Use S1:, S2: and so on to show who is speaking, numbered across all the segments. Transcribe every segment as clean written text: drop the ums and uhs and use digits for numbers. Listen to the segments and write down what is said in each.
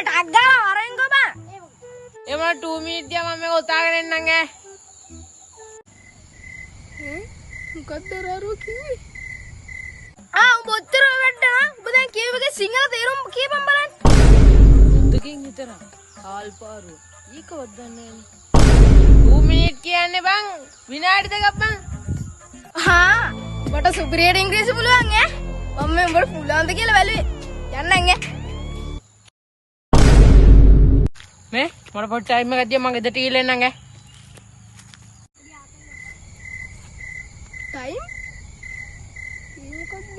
S1: ටක් ගාලා අරන්කෝ බං.
S2: එමා 2 මිනිත් දියා මම මේක උතාගෙන එන්නම් ඈ.
S1: මොකක්ද රාරුව කිව්වේ? උඹ ඔච්චර වැඩනා උඹ දැන් කියවගේ සිංහල තේරුම් කියපන් බලන්න.
S2: දෙකින් විතර ආල්පාරුව. ඊකවත් දන්නේ නැහැ. 2 මිනිත් කියන්නේ බං විනාඩි දෙකක් බං.
S1: මට සුපිරියට ඉංග්‍රීසි පුළුවන් ඈ. මම මේ උඹට පුළුවන්ද කියලා බැලුවේ. යන්නම් ඈ.
S2: මේ මට පොඩි ටයිම් එකක් දියා මම ගෙදරට ගිහලා එන්නම් ඈ.
S1: ටයිම්? මොකක්ද?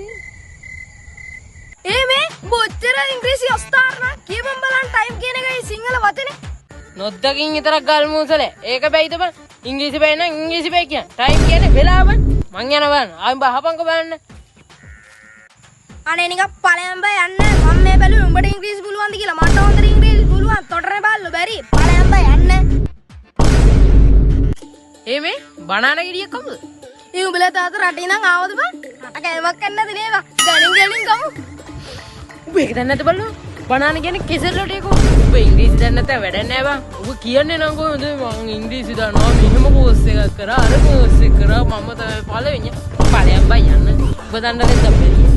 S1: මේ උඹ ඔච්චර ඉංග්‍රීසි ඔස්තාර නා කියපන් බලන්න ටයිම් කියන එකයි සිංහල වචනේ.
S2: නොද්දකින් විතරක් ගල් මූසලේ. ඒක බැයිද බං? ඉංග්‍රීසි බැයි නම් ඉංග්‍රීසි බැයි කියන. ටයිම් කියන්නේ වෙලාව බං. මං යනවා බලන්න. ආයෙ බහපන්කෝ බලන්න.
S1: අනේ නිකන් ඵලයන් බය යන්න. මම මේ බැලුවේ උඹට ඉංග්‍රීසි පුළුවන්ද කියලා. මට හොඳට ඉංග්‍රීසි පුළුවන්. තොටරේ බල්ලෝ බැරි. ඵලයන් බය යන්න.
S2: මේ බනාන ගෙඩියක් කමුද?
S1: උඹලා තාත්තා රටින් නම් ආවද බං? රට කෑමක් කන්න නැති නේද? ගණන් ගණන් කමු.
S2: උඹ ඒක දන්නේ නැද්ද බලන්න? බනාන කියන්නේ කෙසෙල් රොටියකෝ. උඹ ඉංග්‍රීසි දන්නේ නැත්නම් වැඩක් නෑ බං. උඹ කියන්නේ නම් කොහොමද මං ඉංග්‍රීසි දන්නවා මෙහෙම කෝස් එකක් කරා අර කෝස් එක කරා මම තමයි පළවෙනි. ඵලයන් බය යන්න. උඹ දන්නේ නැද්ද බැරි?